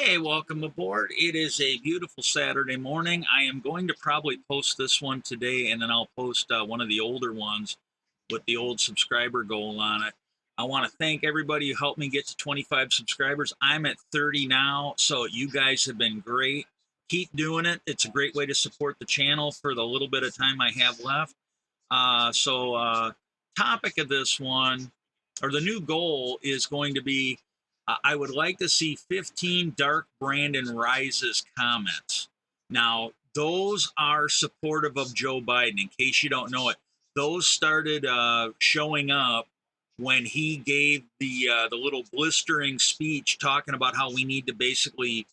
Hey, welcome aboard. It is a beautiful Saturday morning. I am going to probably post this one today, and then I'll post one of the older ones with the old subscriber goal on it. I want to thank everybody who helped me get to 25 subscribers. I'm at 30 now, so you guys have been great. Keep doing it. It's a great way to support the channel for the little bit of time I have left. Topic of this one, or the new goal, is going to be I would like to see 15 Dark Brandon Rises comments. Now, those are supportive of Joe Biden, in case you don't know it. Those started showing up when he gave the little blistering speech talking about how we need to basically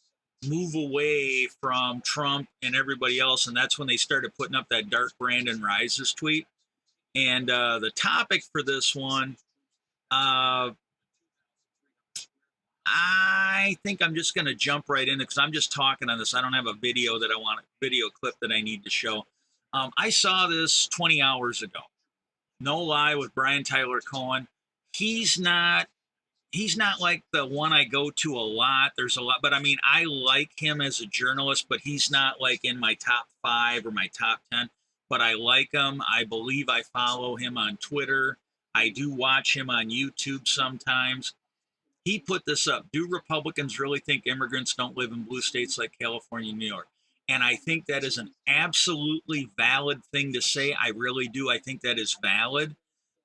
move away from Trump and everybody else. And that's when they started putting up that Dark Brandon Rises tweet. And the topic for this one, I think I'm just going to jump right in because I'm just talking on this. I don't have a video video clip that I need to show. I saw this 20 hours ago. No lie, with Brian Tyler Cohen. He's not like the one I go to a lot. There's a lot, but I mean, I like him as a journalist, but he's not like in my top 5 or my top 10. But I like him. I believe I follow him on Twitter. I do watch him on YouTube sometimes. He put this up. Do Republicans really think immigrants don't live in blue states like California and New York? And I think that is an absolutely valid thing to say. I really do. I think that is valid.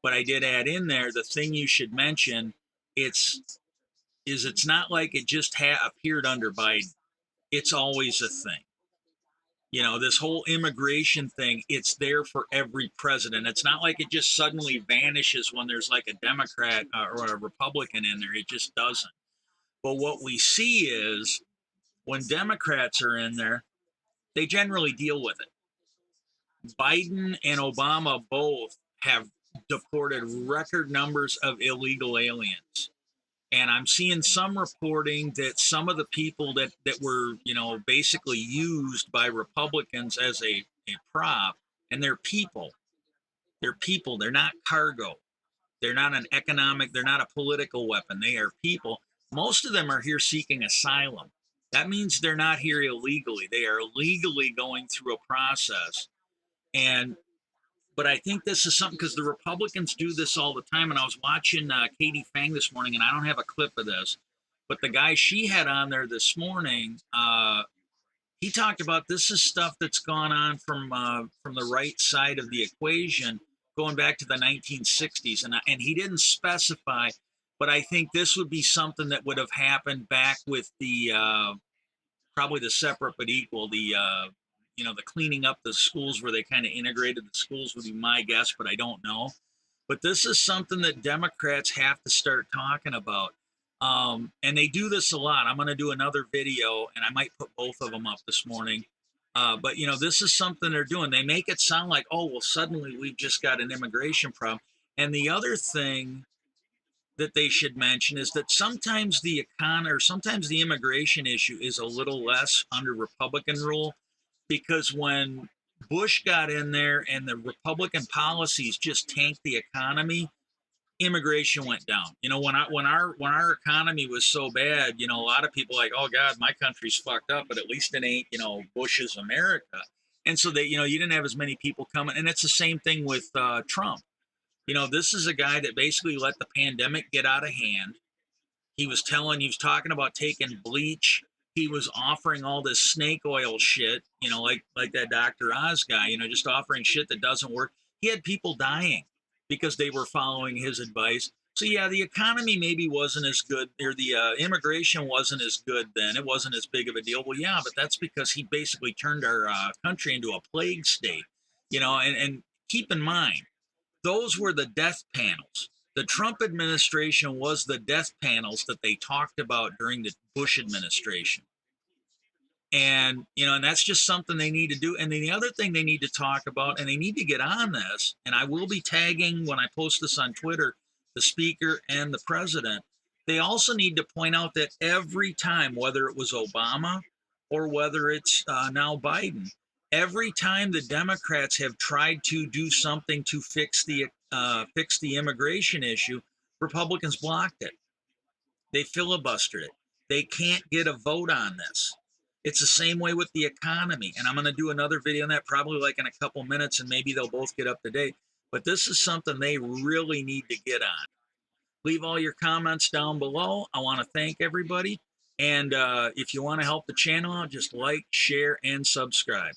But I did add in there the thing you should mention. It's not like it just appeared under Biden. It's always a thing. You know, this whole immigration thing, it's there for every president. It's not like it just suddenly vanishes when there's like a Democrat or a Republican in there. It just doesn't. But what we see is when Democrats are in there, they generally deal with it. Biden and Obama both have deported record numbers of illegal aliens. And I'm seeing some reporting that some of the people that were, basically used by Republicans as a prop, and they're people. They're people. They're not cargo. They're not they're not a political weapon. They are people. Most of them are here seeking asylum. That means they're not here illegally. They are legally going through a process. But I think this is something because the Republicans do this all the time. And I was watching Katie Fang this morning, and I don't have a clip of this, but the guy she had on there this morning, he talked about this is stuff that's gone on from the right side of the equation, going back to the 1960s, and he didn't specify, but I think this would be something that would have happened back with the probably the separate but equal, the cleaning up the schools where they kind of integrated the schools would be my guess, but I don't know. But this is something that Democrats have to start talking about. And they do this a lot. I'm going to do another video, and I might put both of them up this morning. But this is something they're doing. They make it sound like, oh, well, suddenly we've just got an immigration problem. And the other thing that they should mention is that sometimes sometimes the immigration issue is a little less under Republican rule, because when Bush got in there and the Republican policies just tanked the economy, immigration went down. When our economy was so bad, a lot of people like, oh God, my country's fucked up, but at least it ain't, Bush's America. And so that, you didn't have as many people coming. And it's the same thing with Trump. This is a guy that basically let the pandemic get out of hand. He was talking about taking bleach. He was offering all this snake oil shit, like that Dr. Oz guy, just offering shit that doesn't work. He had people dying because they were following his advice. So yeah, the economy maybe wasn't as good, or the immigration wasn't as good then. It wasn't as big of a deal. Well, yeah, but that's because he basically turned our country into a plague state, and keep in mind, those were the death panels. The Trump administration was the death panels that they talked about during the Bush administration. And, and that's just something they need to do. And then the other thing they need to talk about, and they need to get on this, and I will be tagging when I post this on Twitter, the speaker and the president. They also need to point out that every time, whether it was Obama or whether it's now Biden, every time the Democrats have tried to do something to fix the immigration issue, Republicans blocked it. They filibustered it. They can't get a vote on this. It's the same way with the economy. And I'm going to do another video on that probably like in a couple minutes, and maybe they'll both get up to date. But this is something they really need to get on. Leave all your comments down below. I want to thank everybody. And if you want to help the channel out, just like, share, and subscribe.